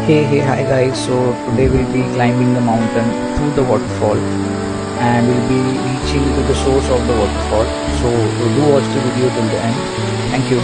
Hey, hi guys. So today we'll be climbing the mountain through the waterfall and we'll be reaching to the source of the waterfall. So do watch the video till the end. Thank you.